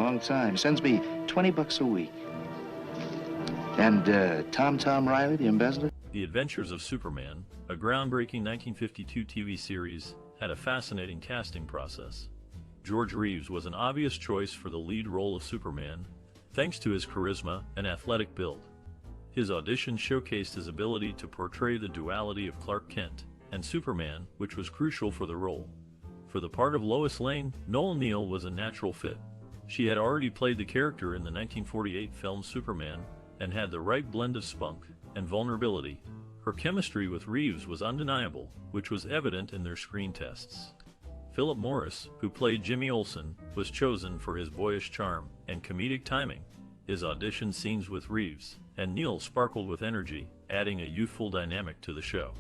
long time. Sends me $20 a week. And Tom Riley, the embezzler? The Adventures of Superman, a groundbreaking 1952 TV series, had a fascinating casting process. George Reeves was an obvious choice for the lead role of Superman, thanks to his charisma and athletic build. His audition showcased his ability to portray the duality of Clark Kent and Superman, which was crucial for the role. For the part of Lois Lane, Neill was a natural fit. She had already played the character in the 1948 film Superman and had the right blend of spunk and vulnerability. Her chemistry with Reeves was undeniable, which was evident in their screen tests. Philip Morris, who played Jimmy Olsen, was chosen for his boyish charm and comedic timing. His audition scenes with Reeves and Neill sparkled with energy, adding a youthful dynamic to the show.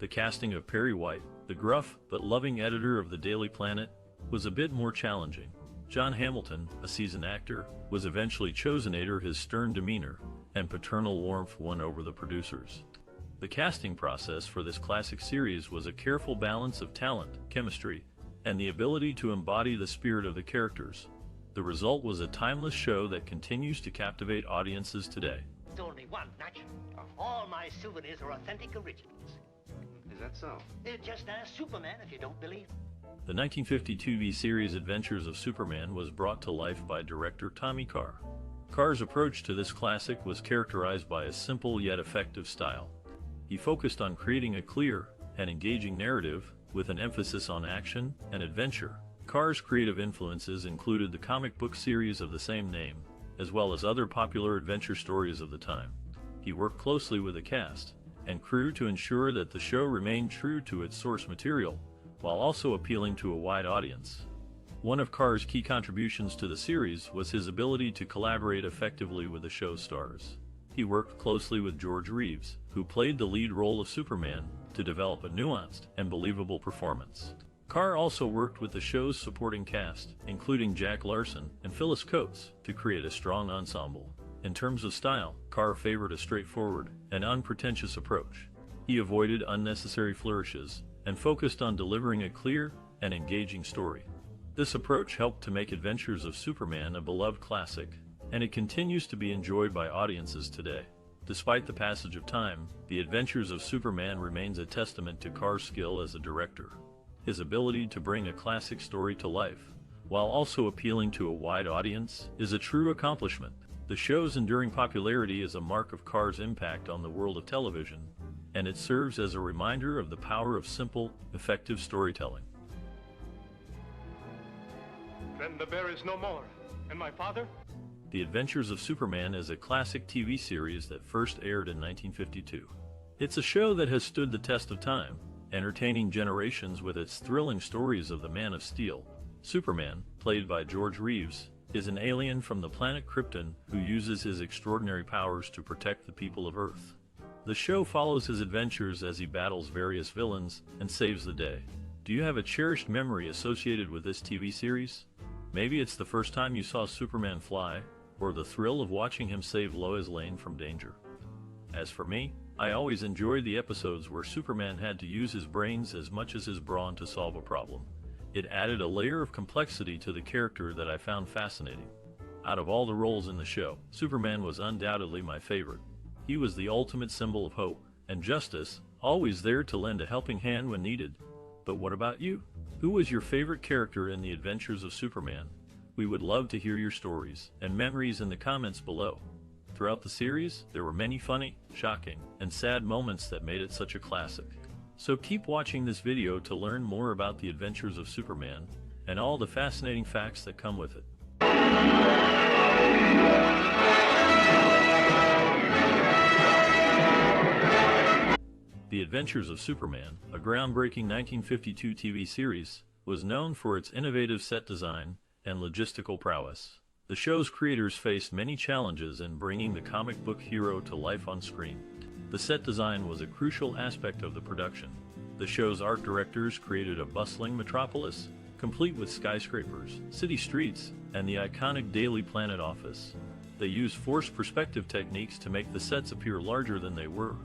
The casting of Perry White, the gruff but loving editor of the Daily Planet, was a bit more challenging. John Hamilton, a seasoned actor, was eventually chosen. His stern demeanor and paternal warmth won over the producers. The casting process for this classic series was a careful balance of talent, chemistry, and the ability to embody the spirit of the characters. The result was a timeless show that continues to captivate audiences today. It's only one, Natch. All my souvenirs are authentic originals. Is that so? Just ask Superman if you don't believe. The 1952 TV series Adventures of Superman was brought to life by director Tommy Carr. Carr's approach to this classic was characterized by a simple yet effective style. He focused on creating a clear and engaging narrative with an emphasis on action and adventure. Carr's creative influences included the comic book series of the same name, as well as other popular adventure stories of the time. He worked closely with the cast and crew to ensure that the show remained true to its source material, while also appealing to a wide audience. One of Carr's key contributions to the series was his ability to collaborate effectively with the show's stars. He worked closely with George Reeves, who played the lead role of Superman, to develop a nuanced and believable performance. Carr also worked with the show's supporting cast, including Jack Larson and Phyllis, to create a strong ensemble. In terms of style, Carr favored a straightforward and unpretentious approach. He avoided unnecessary flourishes and focused on delivering a clear and engaging story. This approach helped to make Adventures of Superman a beloved classic, and it continues to be enjoyed by audiences today. Despite the passage of time, The Adventures of Superman remains a testament to Carr's skill as a director. His ability to bring a classic story to life, while also appealing to a wide audience, is a true accomplishment. The show's enduring popularity is a mark of Carr's impact on the world of television, and it serves as a reminder of the power of simple, effective storytelling. Then the bear is no more. And my father? The Adventures of Superman is a classic TV series that first aired in 1952. It's a show that has stood the test of time, entertaining generations with its thrilling stories of the Man of Steel. Superman, played by George Reeves, is an alien from the planet Krypton who uses his extraordinary powers to protect the people of Earth. The show follows his adventures as he battles various villains and saves the day. Do you have a cherished memory associated with this TV series? Maybe it's the first time you saw Superman fly, or the thrill of watching him save Lois Lane from danger. As for me, I always enjoyed the episodes where Superman had to use his brains as much as his brawn to solve a problem. It added a layer of complexity to the character that I found fascinating. Out of all the roles in the show, Superman was undoubtedly my favorite. He was the ultimate symbol of hope and justice, always there to lend a helping hand when needed. But what about you? Who was your favorite character in The Adventures of Superman? We would love to hear your stories and memories in the comments below. Throughout the series, there were many funny, shocking, and sad moments that made it such a classic. So keep watching this video to learn more about The Adventures of Superman and all the fascinating facts that come with it. The Adventures of Superman, a groundbreaking 1952 TV series, was known for its innovative set design and logistical prowess. The show's creators faced many challenges in bringing the comic book hero to life on screen. The set design was a crucial aspect of the production. The show's art directors created a bustling metropolis, complete with skyscrapers, city streets, and the iconic Daily Planet office. They used forced perspective techniques to make the sets appear larger than they were,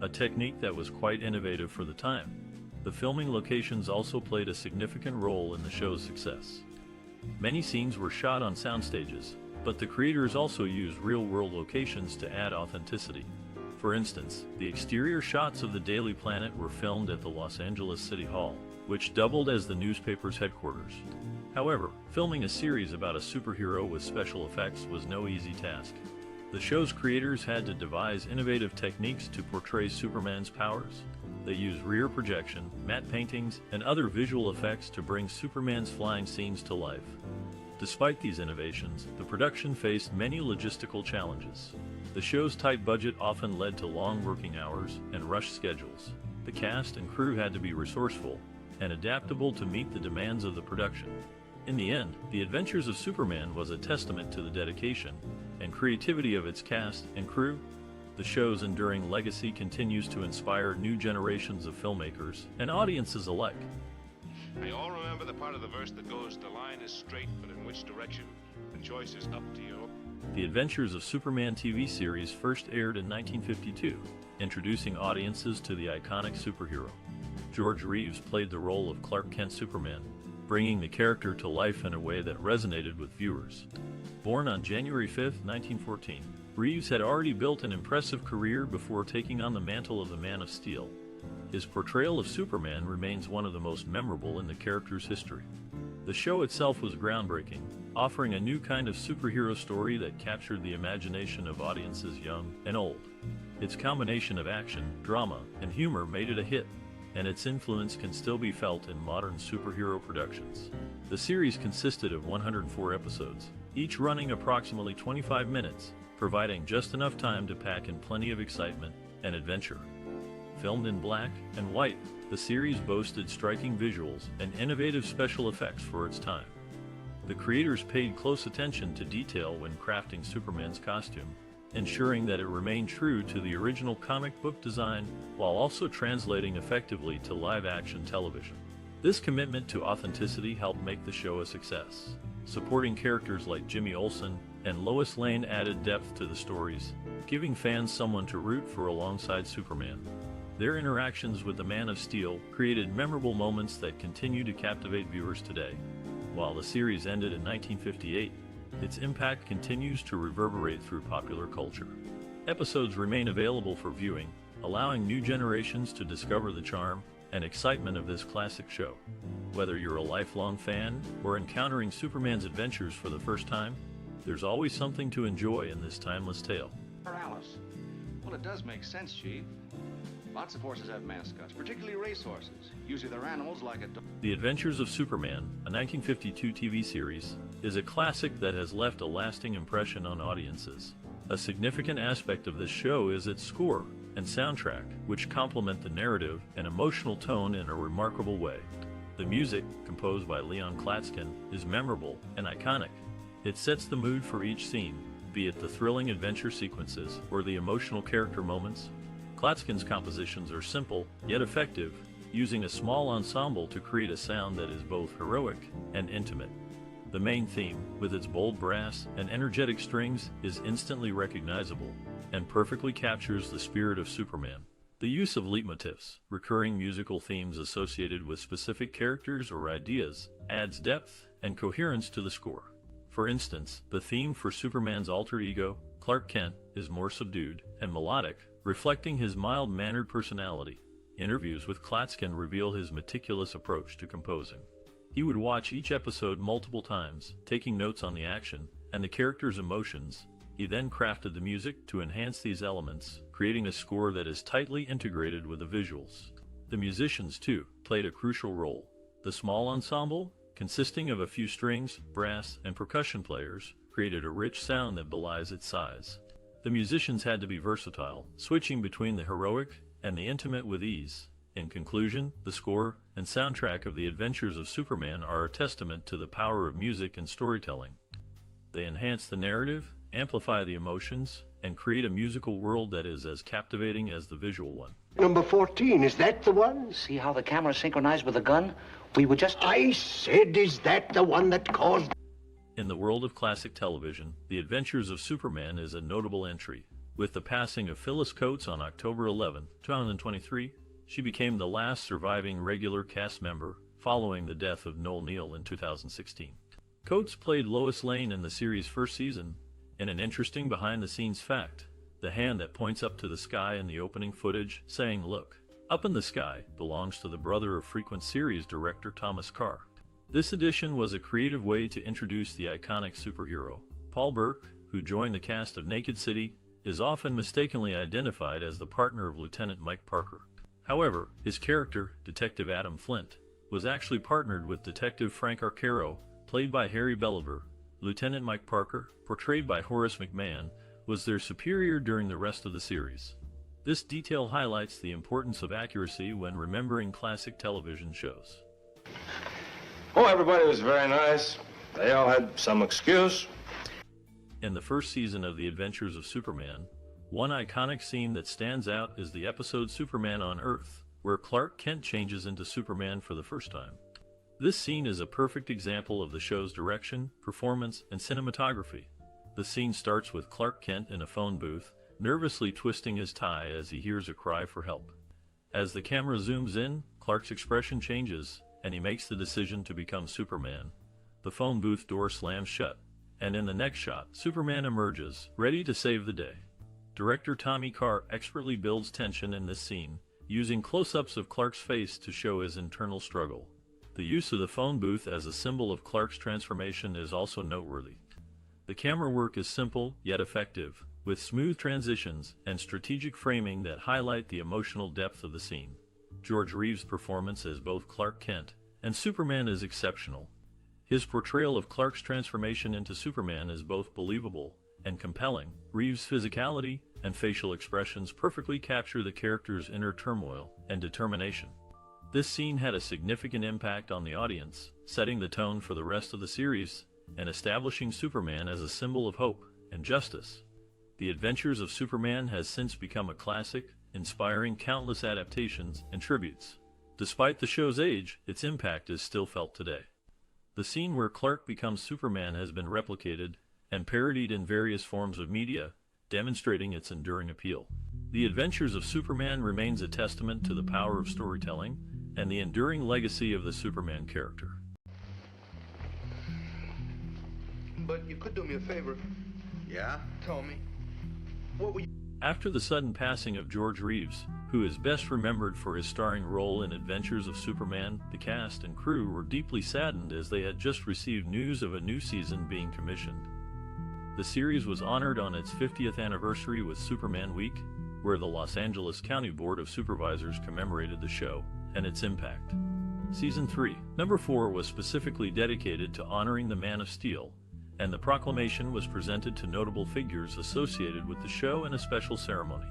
a technique that was quite innovative for the time. The filming locations also played a significant role in the show's success. Many scenes were shot on sound stages, but the creators also used real-world locations to add authenticity. For instance, the exterior shots of the Daily Planet were filmed at the Los Angeles City Hall, which doubled as the newspaper's headquarters. However, filming a series about a superhero with special effects was no easy task. The show's creators had to devise innovative techniques to portray Superman's powers. They used rear projection, matte paintings, and other visual effects to bring Superman's flying scenes to life. Despite these innovations, the production faced many logistical challenges. The show's tight budget often led to long working hours and rushed schedules. The cast and crew had to be resourceful and adaptable to meet the demands of the production. In the end, The Adventures of Superman was a testament to the dedication and creativity of its cast and crew. The show's enduring legacy continues to inspire new generations of filmmakers and audiences alike. They all remember the part of the verse that goes, "The line is straight, but in which direction? The choice is up to you." The Adventures of Superman TV series first aired in 1952, introducing audiences to the iconic superhero. George Reeves played the role of Clark Kent Superman, bringing the character to life in a way that resonated with viewers. Born on January 5, 1914, Reeves had already built an impressive career before taking on the mantle of the Man of Steel. His portrayal of Superman remains one of the most memorable in the character's history. The show itself was groundbreaking, offering a new kind of superhero story that captured the imagination of audiences young and old. Its combination of action, drama, and humor made it a hit, and its influence can still be felt in modern superhero productions. The series consisted of 104 episodes, each running approximately 25 minutes, providing just enough time to pack in plenty of excitement and adventure. Filmed in black and white, the series boasted striking visuals and innovative special effects for its time. The creators paid close attention to detail when crafting Superman's costume, ensuring that it remained true to the original comic book design while also translating effectively to live-action television. This commitment to authenticity helped make the show a success. Supporting characters like Jimmy Olsen and Lois Lane added depth to the stories, giving fans someone to root for alongside Superman. Their interactions with the Man of Steel created memorable moments that continue to captivate viewers today. While the series ended in 1958, its impact continues to reverberate through popular culture. Episodes remain available for viewing, allowing new generations to discover the charm and excitement of this classic show. Whether you're a lifelong fan or encountering Superman's adventures for the first time, there's always something to enjoy in this timeless tale. Alice. Well, it does make sense, Chief. Lots of horses have mascots, particularly racehorses. Usually they're animals like a dog. The Adventures of Superman, a 1952 TV series, is a classic that has left a lasting impression on audiences. A significant aspect of this show is its score and soundtrack, which complement the narrative and emotional tone in a remarkable way. The music, composed by Leon Klatskin, is memorable and iconic. It sets the mood for each scene, be it the thrilling adventure sequences or the emotional character moments. Klatskin's compositions are simple, yet effective, using a small ensemble to create a sound that is both heroic and intimate. The main theme, with its bold brass and energetic strings, is instantly recognizable and perfectly captures the spirit of Superman. The use of leitmotifs, recurring musical themes associated with specific characters or ideas, adds depth and coherence to the score. For instance, the theme for Superman's alter ego, Clark Kent, is more subdued and melodic, reflecting his mild-mannered personality. Interviews with Klatskin reveal his meticulous approach to composing. He would watch each episode multiple times, taking notes on the action and the characters' emotions. He then crafted the music to enhance these elements, creating a score that is tightly integrated with the visuals. The musicians, too, played a crucial role. The small ensemble, consisting of a few strings, brass, and percussion players, created a rich sound that belies its size. The musicians had to be versatile, switching between the heroic and the intimate with ease. In conclusion, the score and soundtrack of The Adventures of Superman are a testament to the power of music and storytelling. They enhance the narrative, amplify the emotions, and create a musical world that is as captivating as the visual one. Number 14, is that the one? See how the camera synchronized with the gun? We were just... I said, is that the one that caused... In the world of classic television, The Adventures of Superman is a notable entry. With the passing of Phyllis Coates on October 11, 2023, she became the last surviving regular cast member following the death of Neill in 2016. Coates played Lois Lane in the series' first season. In an interesting behind-the-scenes fact, the hand that points up to the sky in the opening footage, saying, "Look, up in the sky," belongs to the brother of frequent series director Thomas Carr. This addition was a creative way to introduce the iconic superhero. Paul Burke, who joined the cast of Naked City, is often mistakenly identified as the partner of Lieutenant Mike Parker. However, his character, Detective Adam Flint, was actually partnered with Detective Frank Arcaro, played by Harry Belliver. Lieutenant Mike Parker, portrayed by Horace McMahon, was their superior during the rest of the series. This detail highlights the importance of accuracy when remembering classic television shows. Oh, everybody was very nice. They all had some excuse. In the first season of The Adventures of Superman, one iconic scene that stands out is the episode Superman on Earth, where Clark Kent changes into Superman for the first time. This scene is a perfect example of the show's direction, performance, and cinematography. The scene starts with Clark Kent in a phone booth, nervously twisting his tie as he hears a cry for help. As the camera zooms in, Clark's expression changes, and he makes the decision to become Superman. The phone booth door slams shut, and in the next shot, Superman emerges, ready to save the day. Director Tommy Carr expertly builds tension in this scene, using close-ups of Clark's face to show his internal struggle. The use of the phone booth as a symbol of Clark's transformation is also noteworthy. The camera work is simple, yet effective, with smooth transitions and strategic framing that highlight the emotional depth of the scene. George Reeves' performance as both Clark Kent and Superman is exceptional. His portrayal of Clark's transformation into Superman is both believable and compelling. Reeves' physicality and facial expressions perfectly capture the character's inner turmoil and determination. This scene had a significant impact on the audience, setting the tone for the rest of the series and establishing Superman as a symbol of hope and justice. The Adventures of Superman has since become a classic, inspiring countless adaptations and tributes. Despite the show's age, its impact is still felt today. The scene where Clark becomes Superman has been replicated and parodied in various forms of media, demonstrating its enduring appeal. The Adventures of Superman remains a testament to the power of storytelling and the enduring legacy of the Superman character. But you could do me a favor. Yeah? Tell me. What were you... After the sudden passing of George Reeves, who is best remembered for his starring role in Adventures of Superman, the cast and crew were deeply saddened as they had just received news of a new season being commissioned. The series was honored on its 50th anniversary with Superman Week, where the Los Angeles County Board of Supervisors commemorated the show and its impact. Season 3, Number 4 was specifically dedicated to honoring the Man of Steel, and the proclamation was presented to notable figures associated with the show in a special ceremony.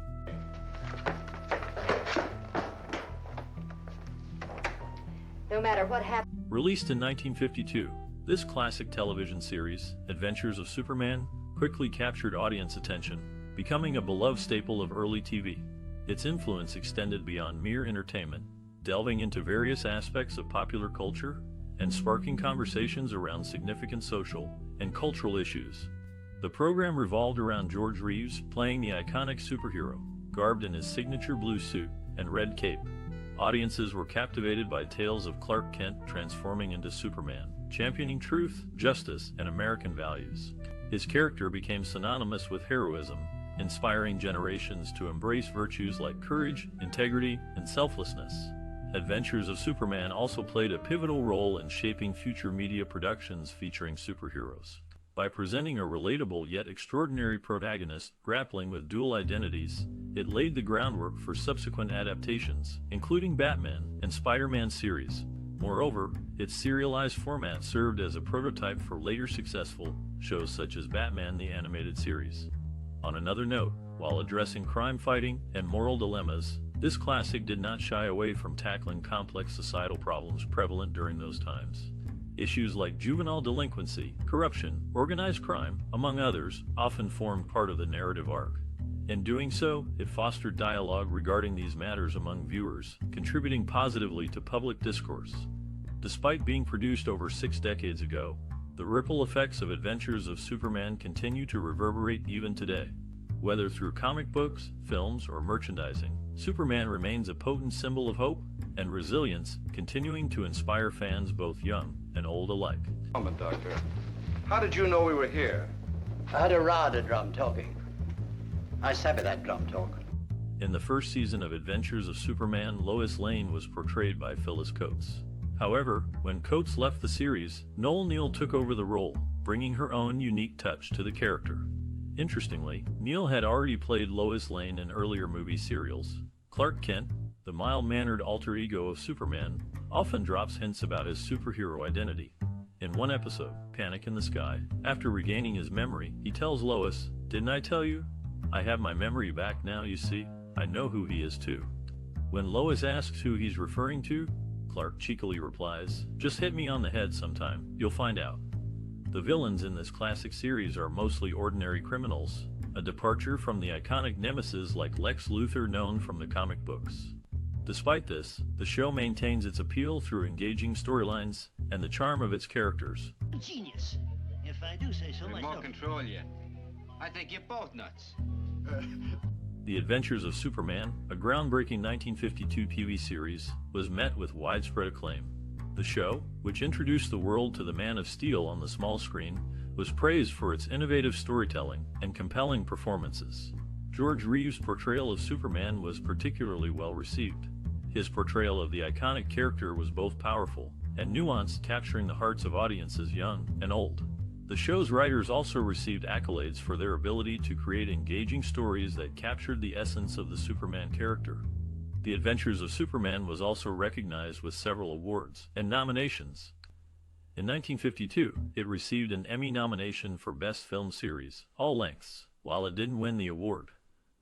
No matter what happens. Released in 1952, this classic television series, Adventures of Superman, quickly captured audience attention, becoming a beloved staple of early TV. Its influence extended beyond mere entertainment, delving into various aspects of popular culture and sparking conversations around significant social and cultural issues. The program revolved around George Reeves playing the iconic superhero, garbed in his signature blue suit and red cape. Audiences were captivated by tales of Clark Kent transforming into Superman, championing truth, justice, and American values. His character became synonymous with heroism, inspiring generations to embrace virtues like courage, integrity, and selflessness. Adventures of Superman also played a pivotal role in shaping future media productions featuring superheroes. By presenting a relatable yet extraordinary protagonist grappling with dual identities, it laid the groundwork for subsequent adaptations, including Batman and Spider-Man series. Moreover, its serialized format served as a prototype for later successful shows such as Batman the Animated Series. On another note, while addressing crime fighting and moral dilemmas, this classic did not shy away from tackling complex societal problems prevalent during those times. Issues like juvenile delinquency, corruption, organized crime, among others, often formed part of the narrative arc. In doing so, it fostered dialogue regarding these matters among viewers, contributing positively to public discourse. Despite being produced over 6 decades ago, the ripple effects of Adventures of Superman continue to reverberate even today. Whether through comic books, films, or merchandising, Superman remains a potent symbol of hope and resilience, continuing to inspire fans both young and old alike. Moment, Doctor. How did you know we were here? I had a rada drum talking. I savvy that drum talk. In the first season of Adventures of Superman, Lois Lane was portrayed by Phyllis Coates. However, when Coates left the series, Neill took over the role, bringing her own unique touch to the character. Interestingly, Neill had already played Lois Lane in earlier movie serials. Clark Kent, the mild-mannered alter ego of Superman, often drops hints about his superhero identity. In one episode, Panic in the Sky, after regaining his memory, he tells Lois, "Didn't I tell you? I have my memory back now, you see. I know who he is too." When Lois asks who he's referring to, Clark cheekily replies, "Just hit me on the head sometime, you'll find out." The villains in this classic series are mostly ordinary criminals, a departure from the iconic nemesis like Lex Luthor known from the comic books. Despite this, the show maintains its appeal through engaging storylines and the charm of its characters. Genius, if I do say so myself. Remote control you. I think you're both nuts. The Adventures of Superman, a groundbreaking 1952 TV series, was met with widespread acclaim. The show, which introduced the world to the Man of Steel on the small screen, was praised for its innovative storytelling and compelling performances. George Reeves' portrayal of Superman was particularly well received. His portrayal of the iconic character was both powerful and nuanced, capturing the hearts of audiences young and old. The show's writers also received accolades for their ability to create engaging stories that captured the essence of the Superman character. The Adventures of Superman was also recognized with several awards and nominations. In 1952, it received an Emmy nomination for Best Film Series, all lengths, while it didn't win the award.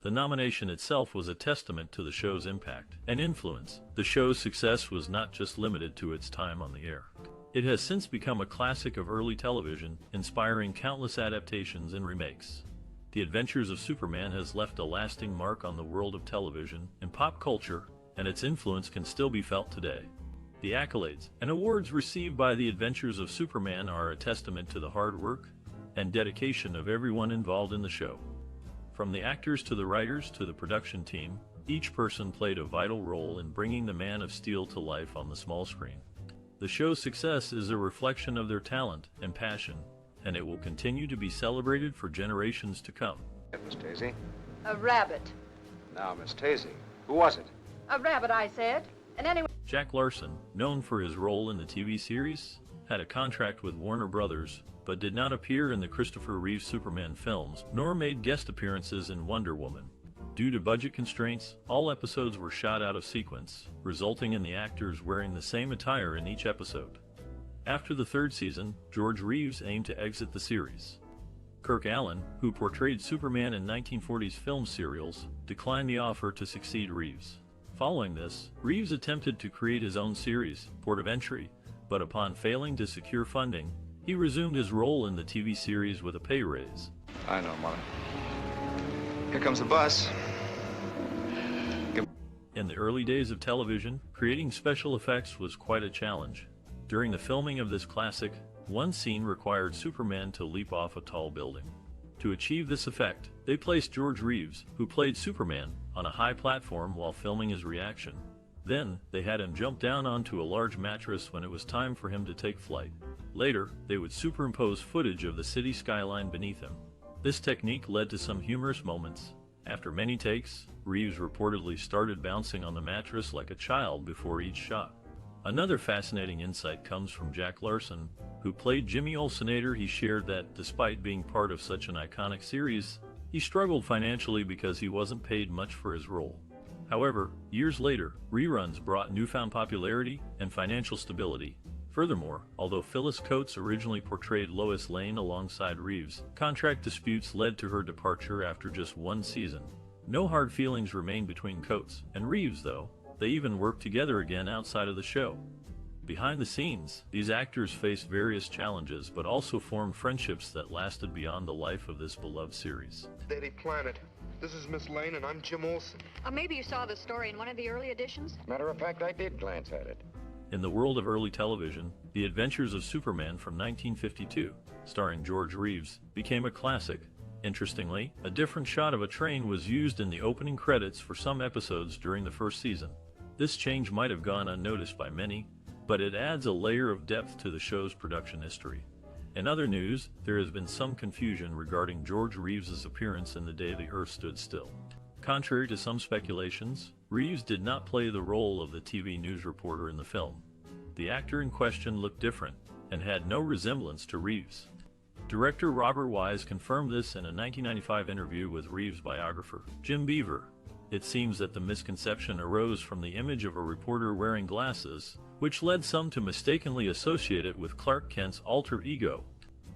The nomination itself was a testament to the show's impact and influence. The show's success was not just limited to its time on the air. It has since become a classic of early television, inspiring countless adaptations and remakes. The Adventures of Superman has left a lasting mark on the world of television and pop culture, and its influence can still be felt today. The accolades and awards received by The Adventures of Superman are a testament to the hard work and dedication of everyone involved in the show. From the actors to the writers to the production team, each person played a vital role in bringing the Man of Steel to life on the small screen. The show's success is a reflection of their talent and passion, and it will continue to be celebrated for generations to come. Miss Tazy. A rabbit. Now, Miss Tazy, who was it? A rabbit, I said. And anyway... Jack Larson, known for his role in the TV series, had a contract with Warner Brothers, but did not appear in the Christopher Reeve Superman films, nor made guest appearances in Wonder Woman. Due to budget constraints, all episodes were shot out of sequence, resulting in the actors wearing the same attire in each episode. After the third season, George Reeves aimed to exit the series. Kirk Alyn, who portrayed Superman in 1940s film serials, declined the offer to succeed Reeves. Following this, Reeves attempted to create his own series, Port of Entry, but upon failing to secure funding, he resumed his role in the TV series with a pay raise. I know, Mother. Here comes the bus. In the early days of television, creating special effects was quite a challenge. During the filming of this classic, one scene required Superman to leap off a tall building. To achieve this effect, they placed George Reeves, who played Superman, on a high platform while filming his reaction. Then, they had him jump down onto a large mattress when it was time for him to take flight. Later, they would superimpose footage of the city skyline beneath him. This technique led to some humorous moments. After many takes, Reeves reportedly started bouncing on the mattress like a child before each shot. Another fascinating insight comes from Jack Larson, who played Jimmy Olsenator. He shared that, despite being part of such an iconic series, he struggled financially because he wasn't paid much for his role. However, years later, reruns brought newfound popularity and financial stability. Furthermore, although Phyllis Coates originally portrayed Lois Lane alongside Reeves, contract disputes led to her departure after just one season. No hard feelings remained between Coates and Reeves, though. They even worked together again outside of the show. Behind the scenes, these actors faced various challenges but also formed friendships that lasted beyond the life of this beloved series. Daily Planet. This is Miss Lane, and I'm Jim Olsen. Maybe you saw the story in one of the early editions? Matter of fact, I did glance at it. In the world of early television, The Adventures of Superman from 1952, starring George Reeves, became a classic. Interestingly, a different shot of a train was used in the opening credits for some episodes during the first season. This change might have gone unnoticed by many, but it adds a layer of depth to the show's production history. In other news, there has been some confusion regarding George Reeves' appearance in The Day the Earth Stood Still. Contrary to some speculations, Reeves did not play the role of the TV news reporter in the film. The actor in question looked different and had no resemblance to Reeves. Director Robert Wise confirmed this in a 1995 interview with Reeves' biographer, Jim Beaver. It seems that the misconception arose from the image of a reporter wearing glasses, which led some to mistakenly associate it with Clark Kent's alter ego.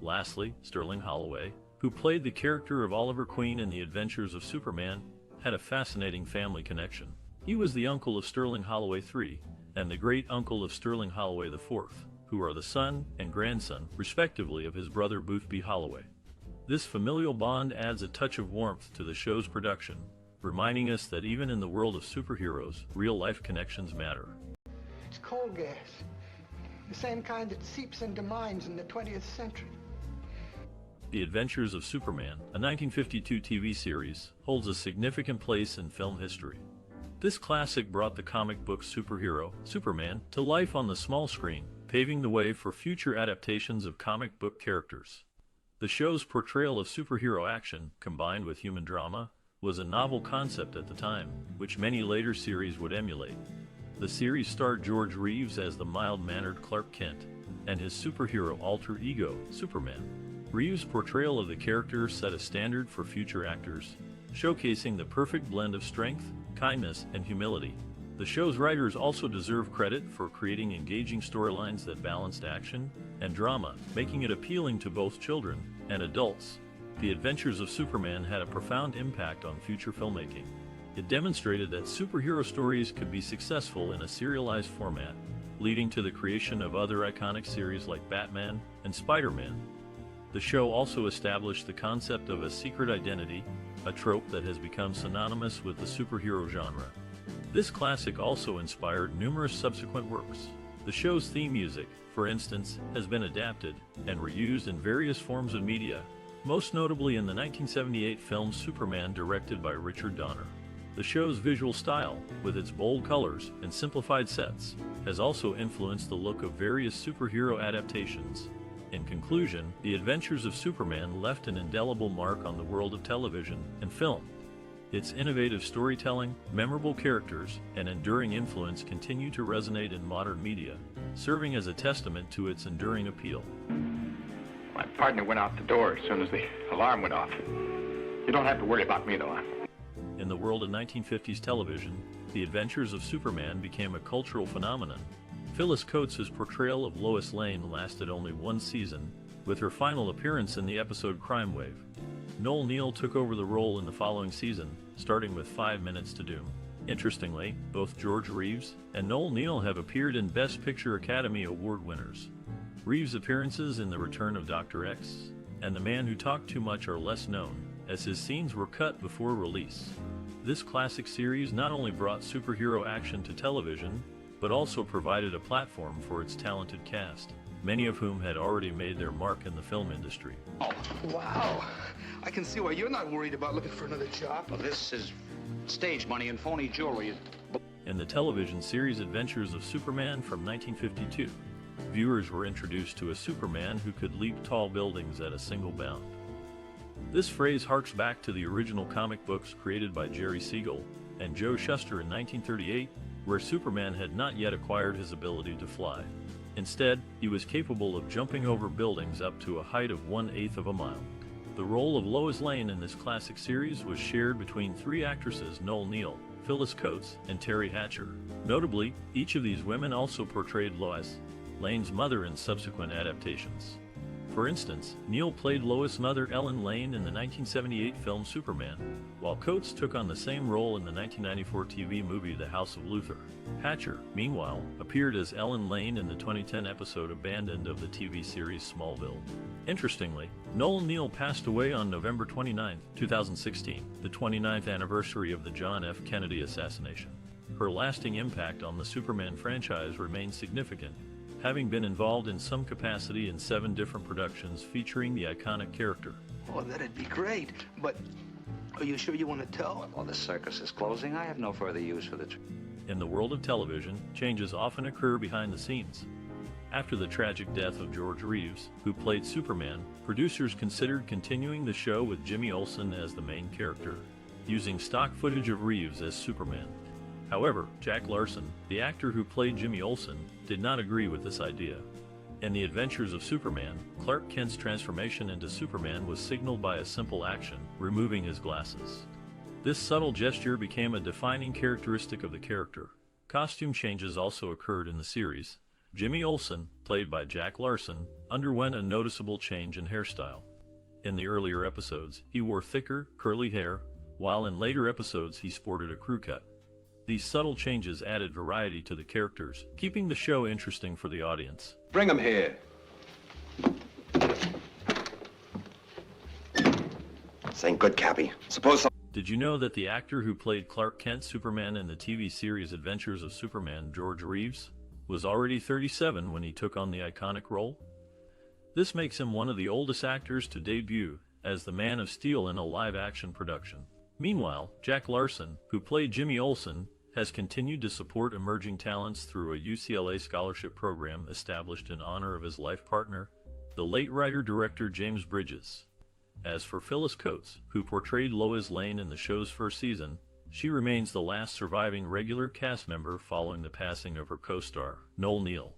Lastly, Sterling Holloway, who played the character of Oliver Queen in The Adventures of Superman, had a fascinating family connection. He was the uncle of Sterling Holloway III and the great-uncle of Sterling Holloway IV, who are the son and grandson, respectively, of his brother Boothby Holloway. This familial bond adds a touch of warmth to the show's production, reminding us that even in the world of superheroes, real-life connections matter. It's coal gas, the same kind that seeps into mines in the 20th century. The Adventures of Superman, a 1952 TV series, holds a significant place in film history. This classic brought the comic book superhero, Superman, to life on the small screen, paving the way for future adaptations of comic book characters. The show's portrayal of superhero action, combined with human drama, was a novel concept at the time, which many later series would emulate. The series starred George Reeves as the mild-mannered Clark Kent, and his superhero alter ego, Superman. Reeves' portrayal of the character set a standard for future actors, showcasing the perfect blend of strength, kindness, and humility. The show's writers also deserve credit for creating engaging storylines that balanced action and drama, making it appealing to both children and adults. The Adventures of Superman had a profound impact on future filmmaking. It demonstrated that superhero stories could be successful in a serialized format, leading to the creation of other iconic series like Batman and Spider-Man. The show also established the concept of a secret identity, a trope that has become synonymous with the superhero genre. This classic also inspired numerous subsequent works. The show's theme music, for instance, has been adapted and reused in various forms of media, most notably in the 1978 film Superman, directed by Richard Donner. The show's visual style, with its bold colors and simplified sets, has also influenced the look of various superhero adaptations. In conclusion, The Adventures of Superman left an indelible mark on the world of television and film. Its innovative storytelling, memorable characters, and enduring influence continue to resonate in modern media, serving as a testament to its enduring appeal. My partner went out the door as soon as the alarm went off. You don't have to worry about me, though. In the world of 1950s television, The Adventures of Superman became a cultural phenomenon. Phyllis Coates' portrayal of Lois Lane lasted only one season, with her final appearance in the episode Crime Wave. Neill took over the role in the following season, starting with 5 Minutes to Doom. Interestingly, both George Reeves and Neill have appeared in Best Picture Academy Award winners. Reeves' appearances in The Return of Dr. X and The Man Who Talked Too Much are less known, as his scenes were cut before release. This classic series not only brought superhero action to television, but also provided a platform for its talented cast, many of whom had already made their mark in the film industry. Oh, wow. I can see why you're not worried about looking for another job. Well, this is stage money and phony jewelry. In the television series Adventures of Superman from 1952, viewers were introduced to a Superman who could leap tall buildings at a single bound. This phrase harks back to the original comic books created by Jerry Siegel and Joe Shuster in 1938, where Superman had not yet acquired his ability to fly. Instead, he was capable of jumping over buildings up to a height of 1/8 of a mile. The role of Lois Lane in this classic series was shared between 3 actresses: Neill, Phyllis Coates, and Terry Hatcher. Notably, each of these women also portrayed Lois Lane's mother in subsequent adaptations. For instance, Neill played Lois' mother Ellen Lane in the 1978 film Superman, while Coates took on the same role in the 1994 TV movie The House of Luther. Hatcher, meanwhile, appeared as Ellen Lane in the 2010 episode Abandoned of the TV series Smallville. Interestingly, Neill passed away on November 29, 2016, the 29th anniversary of the John F. Kennedy assassination. Her lasting impact on the Superman franchise remains significant, having been involved in some capacity in 7 different productions featuring the iconic character. Oh, that'd be great. But are you sure you want to tell? Well, the circus is closing. I have no further use for the... In the world of television, changes often occur behind the scenes. After the tragic death of George Reeves, who played Superman, producers considered continuing the show with Jimmy Olsen as the main character, using stock footage of Reeves as Superman. However, Jack Larson, the actor who played Jimmy Olsen, did not agree with this idea. In The Adventures of Superman, Clark Kent's transformation into Superman was signaled by a simple action, removing his glasses. This subtle gesture became a defining characteristic of the character. Costume changes also occurred in the series. Jimmy Olsen, played by Jack Larson, underwent a noticeable change in hairstyle. In the earlier episodes, he wore thicker, curly hair, while in later episodes he sported a crew cut. These subtle changes added variety to the characters, keeping the show interesting for the audience. Bring him here. This ain't good, Cappy. Suppose Did you know that the actor who played Clark Kent Superman in the TV series Adventures of Superman, George Reeves, was already 37 when he took on the iconic role? This makes him one of the oldest actors to debut as the Man of Steel in a live-action production. Meanwhile, Jack Larson, who played Jimmy Olsen, has continued to support emerging talents through a UCLA scholarship program established in honor of his life partner, the late writer-director James Bridges. As for Phyllis Coates, who portrayed Lois Lane in the show's first season, she remains the last surviving regular cast member following the passing of her co-star, Neill.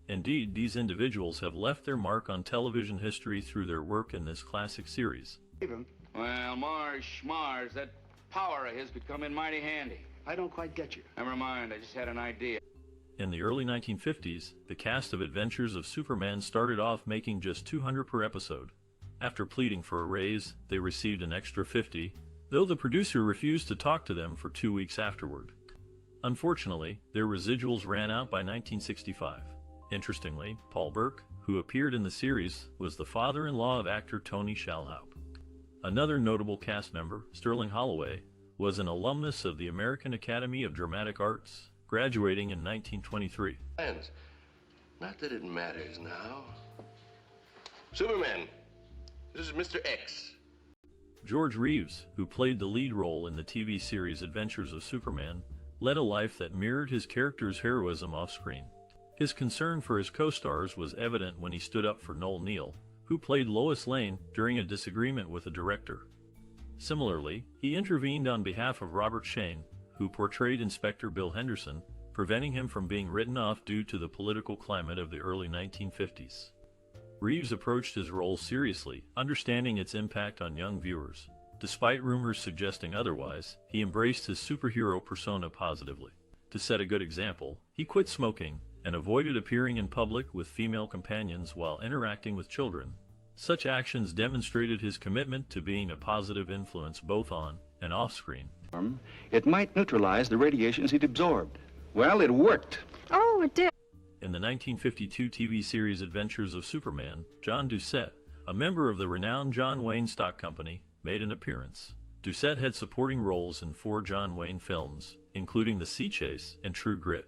Indeed, these individuals have left their mark on television history through their work in this classic series. Well, Mars, that power of his could come in mighty handy. I don't quite get you. Never mind, I just had an idea. In the early 1950s, the cast of Adventures of Superman started off making just $200 per episode. After pleading for a raise, they received an extra $50, though the producer refused to talk to them for 2 weeks afterward. Unfortunately, their residuals ran out by 1965. Interestingly, Paul Burke, who appeared in the series, was the father-in-law of actor Tony Shalhoub. Another notable cast member, Sterling Holloway, was an alumnus of the American Academy of Dramatic Arts, graduating in 1923. Not that it matters now. Superman, this is Mr. X. George Reeves, who played the lead role in the TV series Adventures of Superman, led a life that mirrored his character's heroism off-screen. His concern for his co-stars was evident when he stood up for Neill, who played Lois Lane during a disagreement with the director. Similarly, he intervened on behalf of Robert Shayne, who portrayed Inspector Bill Henderson, preventing him from being written off due to the political climate of the early 1950s. Reeves approached his role seriously, understanding its impact on young viewers. Despite rumors suggesting otherwise, he embraced his superhero persona positively. To set a good example, he quit smoking and avoided appearing in public with female companions while interacting with children. Such actions demonstrated his commitment to being a positive influence both on and off-screen. It might neutralize the radiations he'd absorbed. Well, it worked. Oh, it did. In the 1952 TV series Adventures of Superman, John Doucette, a member of the renowned John Wayne Stock Company, made an appearance. Doucette had supporting roles in 4 John Wayne films, including The Sea Chase and True Grit.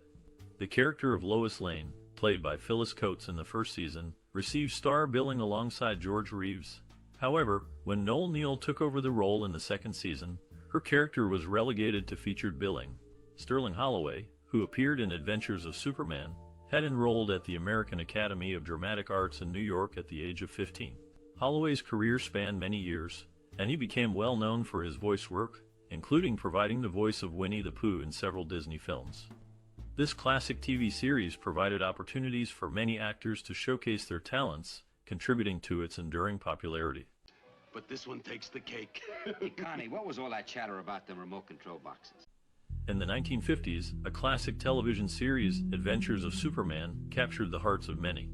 The character of Lois Lane, played by Phyllis Coates in the first season, received star billing alongside George Reeves. However, when Neill took over the role in the second season, her character was relegated to featured billing. Sterling Holloway, who appeared in Adventures of Superman, had enrolled at the American Academy of Dramatic Arts in New York at the age of 15. Holloway's career spanned many years, and he became well known for his voice work, including providing the voice of Winnie the Pooh in several Disney films. This classic TV series provided opportunities for many actors to showcase their talents, contributing to its enduring popularity. But this one takes the cake. Hey, Connie, what was all that chatter about the remote control boxes? In the 1950s, a classic television series, Adventures of Superman, captured the hearts of many.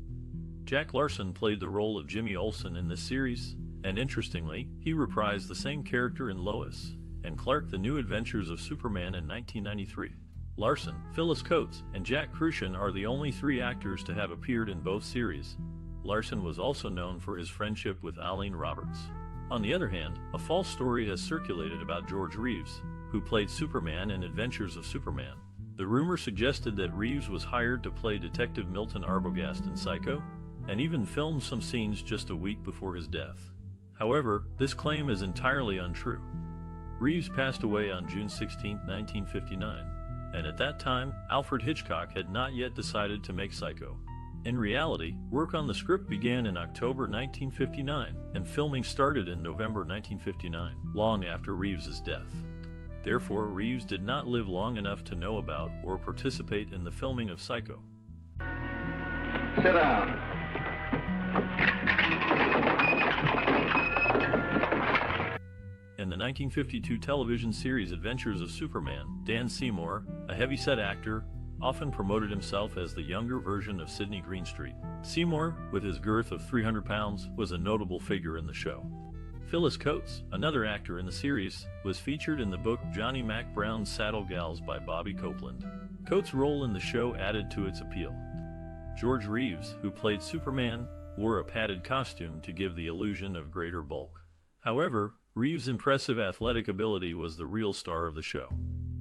Jack Larson played the role of Jimmy Olsen in this series, and interestingly, he reprised the same character in Lois and Clark: The New Adventures of Superman in 1993. Larson, Phyllis Coates, and Jack Crucian are the only 3 actors to have appeared in both series. Larson was also known for his friendship with Eileen Roberts. On the other hand, a false story has circulated about George Reeves, who played Superman in Adventures of Superman. The rumor suggested that Reeves was hired to play Detective Milton Arbogast in Psycho, and even filmed some scenes just a week before his death. However, this claim is entirely untrue. Reeves passed away on June 16, 1959, and at that time, Alfred Hitchcock had not yet decided to make Psycho. In reality, work on the script began in October 1959, and filming started in November 1959, long after Reeves's death. Therefore, Reeves did not live long enough to know about or participate in the filming of Psycho. Sit down. In the 1952 television series Adventures of Superman, Dan Seymour, a heavy-set actor, often promoted himself as the younger version of Sidney Greenstreet. Seymour, with his girth of 300 pounds, was a notable figure in the show. Phyllis Coates, another actor in the series, was featured in the book Johnny Mac Brown's Saddle Gals by Bobby Copeland. Coates' role in the show added to its appeal. George Reeves, who played Superman, wore a padded costume to give the illusion of greater bulk. However, Reeves' impressive athletic ability was the real star of the show.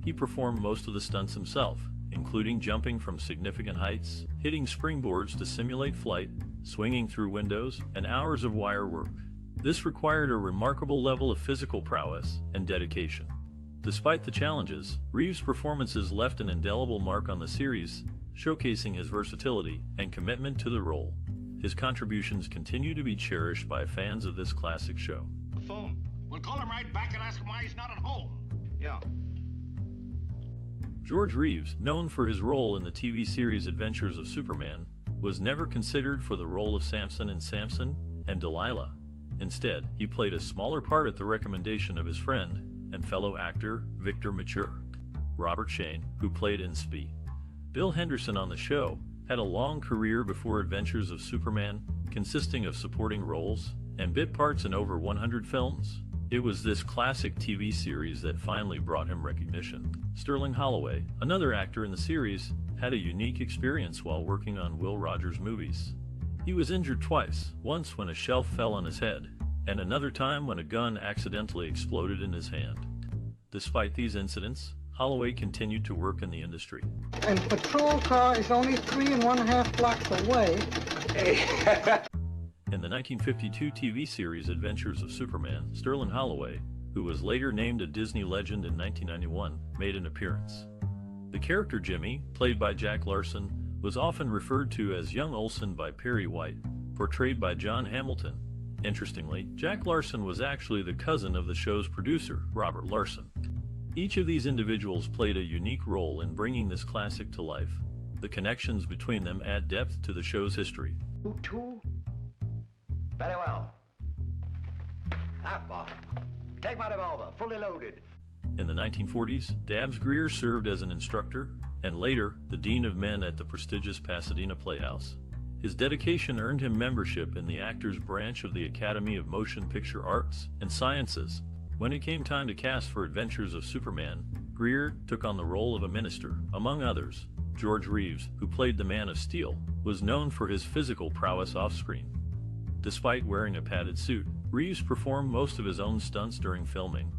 He performed most of the stunts himself, including jumping from significant heights, hitting springboards to simulate flight, swinging through windows, and hours of wire work. This required a remarkable level of physical prowess and dedication. Despite the challenges, Reeves' performances left an indelible mark on the series, showcasing his versatility and commitment to the role. His contributions continue to be cherished by fans of this classic show. Phone. We'll call him right back and ask him why he's not at home. Yeah. George Reeves, known for his role in the TV series Adventures of Superman, was never considered for the role of Samson in Samson and Delilah. Instead, he played a smaller part at the recommendation of his friend and fellow actor Victor Mature. Robert Shayne, who played in Spee. Bill Henderson on the show had a long career before Adventures of Superman, consisting of supporting roles and bit parts in over 100 films. It was this classic TV series that finally brought him recognition. Sterling Holloway, another actor in the series, had a unique experience while working on Will Rogers movies. He was injured twice, once when a shelf fell on his head, and another time when a gun accidentally exploded in his hand. Despite these incidents, Holloway continued to work in the industry. And patrol car is only 3.5 blocks away. In the 1952 TV series Adventures of Superman, Sterling Holloway, who was later named a Disney legend in 1991, made an appearance. The character Jimmy, played by Jack Larson, was often referred to as Young Olsen by Perry White, portrayed by John Hamilton. Interestingly, Jack Larson was actually the cousin of the show's producer, Robert Larson. Each of these individuals played a unique role in bringing this classic to life. The connections between them add depth to the show's history. Two? Very well. Half-bar. Take my revolver, fully loaded. In the 1940s, Dabbs Greer served as an instructor, and later, the Dean of Men at the prestigious Pasadena Playhouse. His dedication earned him membership in the Actors Branch of the Academy of Motion Picture Arts and Sciences. When it came time to cast for Adventures of Superman, Greer took on the role of a minister. Among others, George Reeves, who played the Man of Steel, was known for his physical prowess off-screen. Despite wearing a padded suit, Reeves performed most of his own stunts during filming.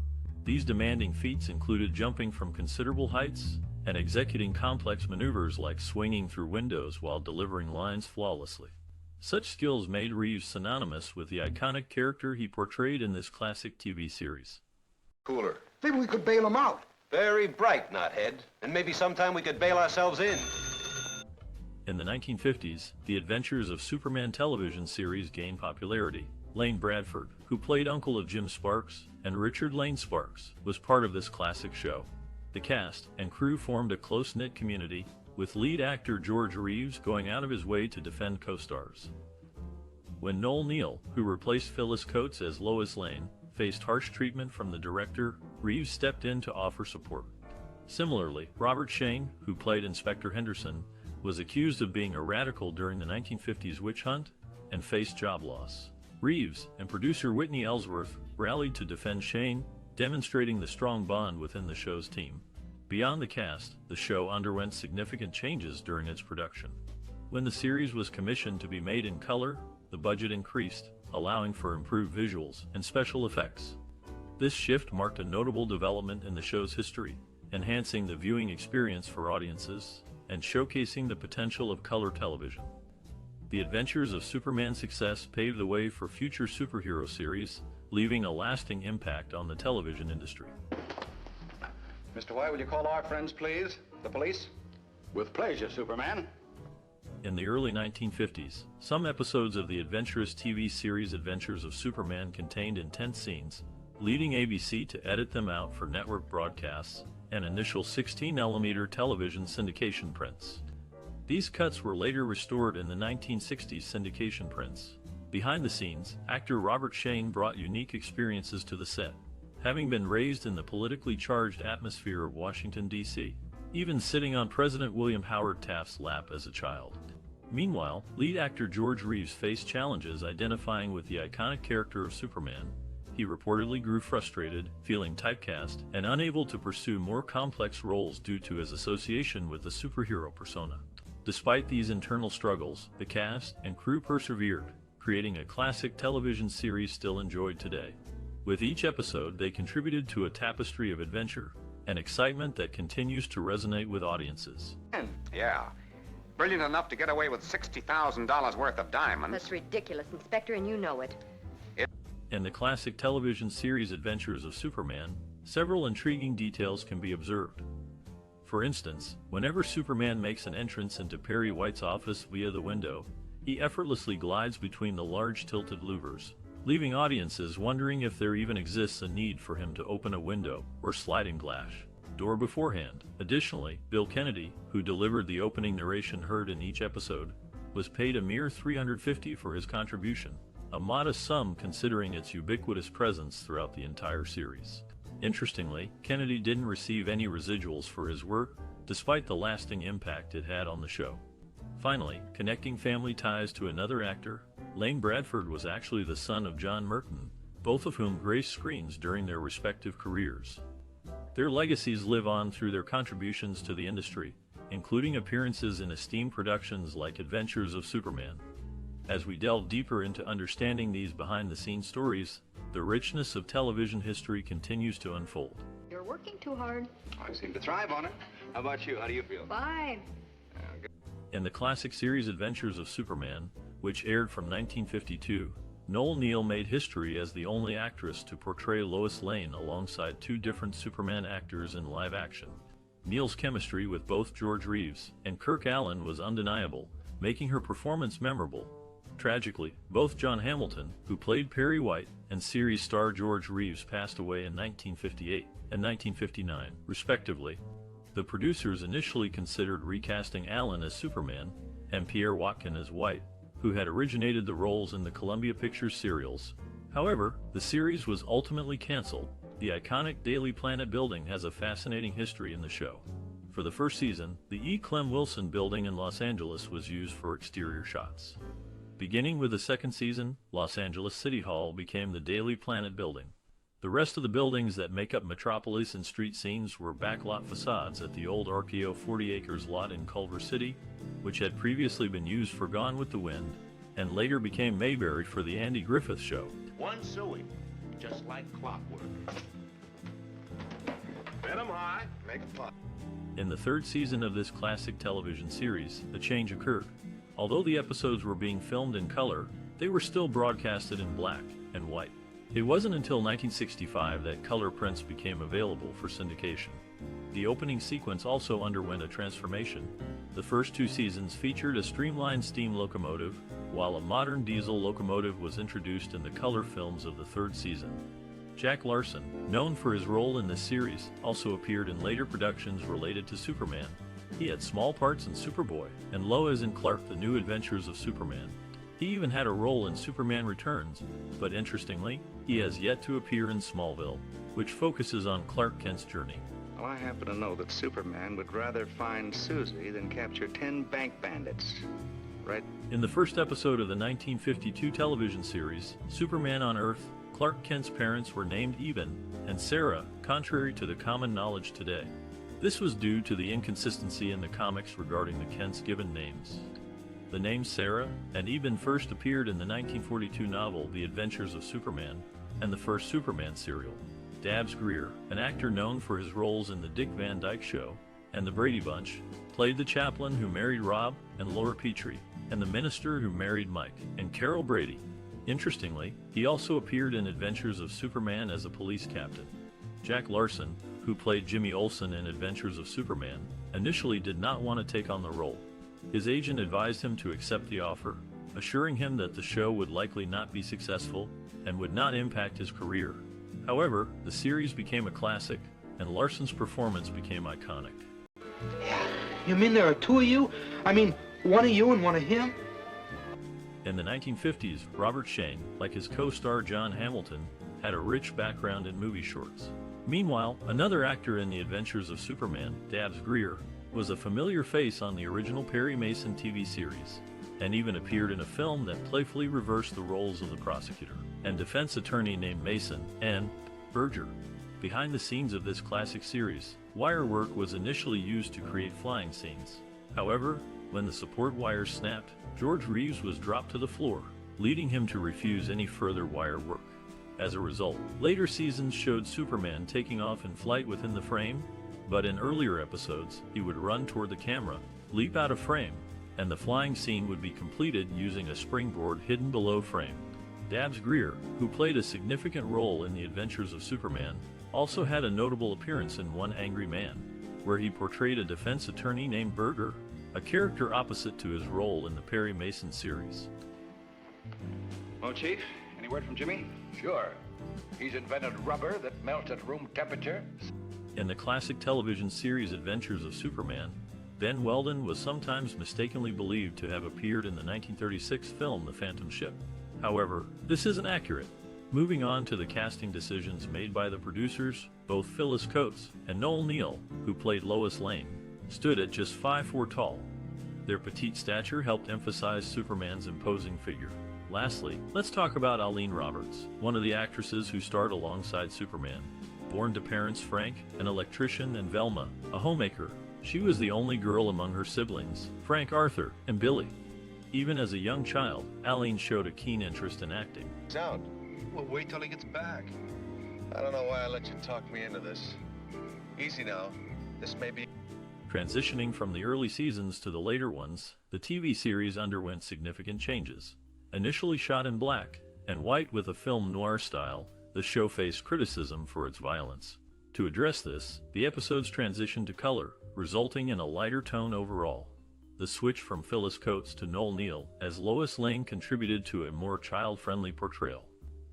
These demanding feats included jumping from considerable heights and executing complex maneuvers like swinging through windows while delivering lines flawlessly. Such skills made Reeves synonymous with the iconic character he portrayed in this classic TV series. Cooler. Maybe we could bail him out. Very bright, knothead. And maybe sometime we could bail ourselves in. In the 1950s, the Adventures of Superman television series gained popularity. Lane Bradford, who played uncle of Jim Sparks, and Richard Lane Sparks, was part of this classic show. The cast and crew formed a close-knit community, with lead actor George Reeves going out of his way to defend co-stars. When Noel Neill, who replaced Phyllis Coates as Lois Lane, faced harsh treatment from the director, Reeves stepped in to offer support. Similarly, Robert Shayne, who played Inspector Henderson, was accused of being a radical during the 1950s witch hunt and faced job loss. Reeves and producer Whitney Ellsworth rallied to defend Shayne, demonstrating the strong bond within the show's team. Beyond the cast, the show underwent significant changes during its production. When the series was commissioned to be made in color, the budget increased, allowing for improved visuals and special effects. This shift marked a notable development in the show's history, enhancing the viewing experience for audiences and showcasing the potential of color television. The Adventures of Superman's success paved the way for future superhero series, leaving a lasting impact on the television industry. Mr. White, will you call our friends, please? The police? With pleasure, Superman. In the early 1950s, some episodes of the adventurous TV series Adventures of Superman contained intense scenes, leading ABC to edit them out for network broadcasts and initial 16mm television syndication prints. These cuts were later restored in the 1960s syndication prints. Behind the scenes, actor Robert Shayne brought unique experiences to the set, having been raised in the politically charged atmosphere of Washington, D.C., even sitting on President William Howard Taft's lap as a child. Meanwhile, lead actor George Reeves faced challenges identifying with the iconic character of Superman. He reportedly grew frustrated, feeling typecast, and unable to pursue more complex roles due to his association with the superhero persona. Despite these internal struggles, the cast and crew persevered, creating a classic television series still enjoyed today. With each episode, they contributed to a tapestry of adventure and excitement that continues to resonate with audiences. Yeah. Brilliant enough to get away with $60,000 worth of diamonds. That's ridiculous, Inspector, and you know it. In the classic television series Adventures of Superman, several intriguing details can be observed. For instance, whenever Superman makes an entrance into Perry White's office via the window, he effortlessly glides between the large tilted louvers, leaving audiences wondering if there even exists a need for him to open a window or sliding glass door beforehand. Additionally, Bill Kennedy, who delivered the opening narration heard in each episode, was paid a mere $350 for his contribution, a modest sum considering its ubiquitous presence throughout the entire series. Interestingly, Kennedy didn't receive any residuals for his work, despite the lasting impact it had on the show. Finally, connecting family ties to another actor, Lane Bradford was actually the son of John Merton, both of whom graced screens during their respective careers. Their legacies live on through their contributions to the industry, including appearances in esteemed productions like Adventures of Superman. As we delve deeper into understanding these behind-the-scenes stories, the richness of television history continues to unfold. You're working too hard. I seem to thrive on it. How about you? How do you feel? Fine. In the classic series Adventures of Superman, which aired from 1952, Neill made history as the only actress to portray Lois Lane alongside two different Superman actors in live action. Neill's chemistry with both George Reeves and Kirk Alyn was undeniable, making her performance memorable. Tragically, both John Hamilton, who played Perry White, and series star George Reeves passed away in 1958 and 1959, respectively. The producers initially considered recasting Alyn as Superman and Pierre Watkin as White, who had originated the roles in the Columbia Pictures serials. However, the series was ultimately canceled. The iconic Daily Planet building has a fascinating history in the show. For the first season, the E. Clem Wilson building in Los Angeles was used for exterior shots. Beginning with the second season, Los Angeles City Hall became the Daily Planet building. The rest of the buildings that make up Metropolis and street scenes were backlot facades at the old RKO 40 Acres lot in Culver City, which had previously been used for Gone with the Wind, and later became Mayberry for the Andy Griffith Show. One sewing, just like clockwork. Bet 'em high, make a pot. In the third season of this classic television series, a change occurred. Although the episodes were being filmed in color, they were still broadcasted in black and white. It wasn't until 1965 that color prints became available for syndication. The opening sequence also underwent a transformation. The first two seasons featured a streamlined steam locomotive, while a modern diesel locomotive was introduced in the color films of the third season. Jack Larson, known for his role in this series, also appeared in later productions related to Superman. He had small parts in Superboy and Lois and Clark: The New Adventures of Superman. He even had a role in Superman Returns, but interestingly, he has yet to appear in Smallville, which focuses on Clark Kent's journey. Well, I happen to know that Superman would rather find Susie than capture 10 bank bandits. Right? In the first episode of the 1952 television series, Superman on Earth, Clark Kent's parents were named Eben and Sarah, contrary to the common knowledge today. This was due to the inconsistency in the comics regarding the Kents' given names. The names Sarah and Eben first appeared in the 1942 novel The Adventures of Superman and the first Superman serial. Dabbs Greer, an actor known for his roles in The Dick Van Dyke Show and The Brady Bunch, played the chaplain who married Rob and Laura Petrie, and the minister who married Mike and Carol Brady. Interestingly, he also appeared in Adventures of Superman as a police captain. Jack Larson, who played Jimmy Olsen in Adventures of Superman initially did not want to take on the role. His agent advised him to accept the offer, assuring him that the show would likely not be successful and would not impact his career. However, the series became a classic, and Larson's performance became iconic. Yeah, you mean there are two of you? I mean, one of you and one of him? In the 1950s, Robert Shayne, like his co-star John Hamilton, had a rich background in movie shorts. Meanwhile, another actor in The Adventures of Superman, Dabbs Greer, was a familiar face on the original Perry Mason TV series, and even appeared in a film that playfully reversed the roles of the prosecutor and defense attorney named Mason and Berger. Behind the scenes of this classic series, wire work was initially used to create flying scenes. However, when the support wires snapped, George Reeves was dropped to the floor, leading him to refuse any further wire work. As a result, later seasons showed Superman taking off in flight within the frame, but in earlier episodes, he would run toward the camera, leap out of frame, and the flying scene would be completed using a springboard hidden below frame. Dabbs Greer, who played a significant role in The Adventures of Superman, also had a notable appearance in One Angry Man, where he portrayed a defense attorney named Berger, a character opposite to his role in the Perry Mason series. Well, Chief, any word from Jimmy? Sure. He's invented rubber that melts at room temperature. In the classic television series Adventures of Superman, Ben Welden was sometimes mistakenly believed to have appeared in the 1936 film The Phantom Ship. However, this isn't accurate. Moving on to the casting decisions made by the producers, both Phyllis Coates and Noel Neill, who played Lois Lane, stood at just 5'4" tall. Their petite stature helped emphasize Superman's imposing figure. Lastly, let's talk about Eileen Roberts, one of the actresses who starred alongside Superman. Born to parents Frank, an electrician, and Velma, a homemaker, she was the only girl among her siblings, Frank, Arthur, and Billy. Even as a young child, Eileen showed a keen interest in acting. Sound. Well, wait till he gets back. I don't know why I let you talk me into this. Easy now. This may be... Transitioning from the early seasons to the later ones, the TV series underwent significant changes. Initially shot in black and white with a film noir style, the show faced criticism for its violence. To address this, the episodes transitioned to color, resulting in a lighter tone overall. The switch from Phyllis Coates to Noel Neill as Lois Lane contributed to a more child-friendly portrayal.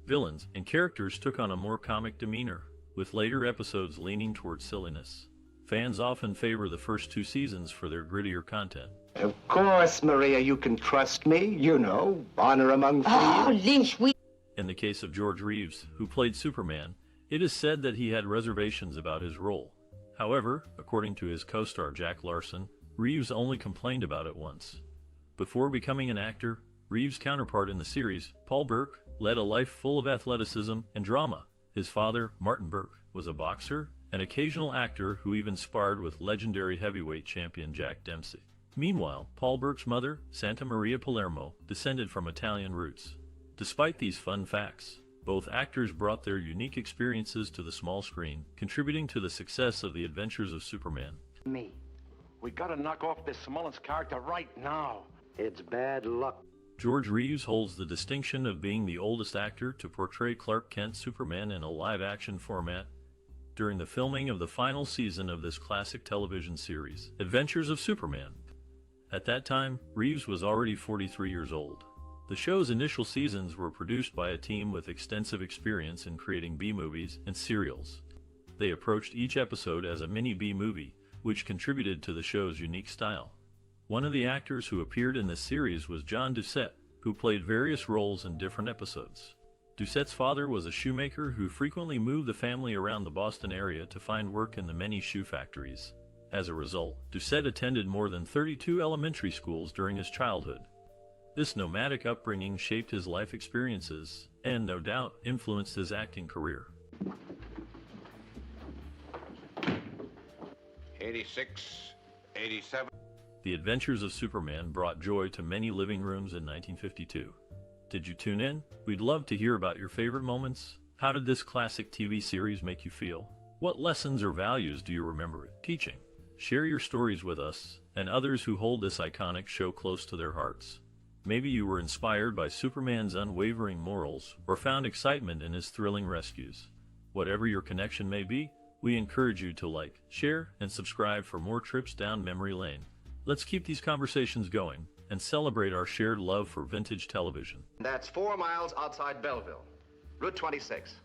Villains and characters took on a more comic demeanor, with later episodes leaning towards silliness. Fans often favor the first two seasons for their grittier content. Of course, Maria, you can trust me. You know, honor among thieves. Oh, Lynch, we... In the case of George Reeves, who played Superman, it is said that he had reservations about his role. However, according to his co-star Jack Larson, Reeves only complained about it once. Before becoming an actor, Reeves' counterpart in the series, Paul Burke, led a life full of athleticism and drama. His father, Martin Burke, was a boxer, an occasional actor who even sparred with legendary heavyweight champion Jack Dempsey. Meanwhile, Paul Burke's mother, Santa Maria Palermo, descended from Italian roots. Despite these fun facts, both actors brought their unique experiences to the small screen, contributing to the success of The Adventures of Superman. Me. We gotta knock off this Mullins character right now. It's bad luck. George Reeves holds the distinction of being the oldest actor to portray Clark Kent Superman in a live-action format during the filming of the final season of this classic television series, Adventures of Superman. At that time, Reeves was already 43 years old. The show's initial seasons were produced by a team with extensive experience in creating B-movies and serials. They approached each episode as a mini B-movie, which contributed to the show's unique style. One of the actors who appeared in this series was John Doucette, who played various roles in different episodes. Doucette's father was a shoemaker who frequently moved the family around the Boston area to find work in the many shoe factories. As a result, Doucette attended more than 32 elementary schools during his childhood. This nomadic upbringing shaped his life experiences and, no doubt, influenced his acting career. 86, 87. The Adventures of Superman brought joy to many living rooms in 1952. Did you tune in? We'd love to hear about your favorite moments. How did this classic TV series make you feel? What lessons or values do you remember it teaching? Share your stories with us and others who hold this iconic show close to their hearts. Maybe you were inspired by Superman's unwavering morals or found excitement in his thrilling rescues. Whatever your connection may be, We encourage you to like, share, and subscribe for more trips down memory lane. Let's keep these conversations going and celebrate our shared love for vintage television. That's 4 miles outside Belleville. Route 26.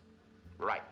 Right.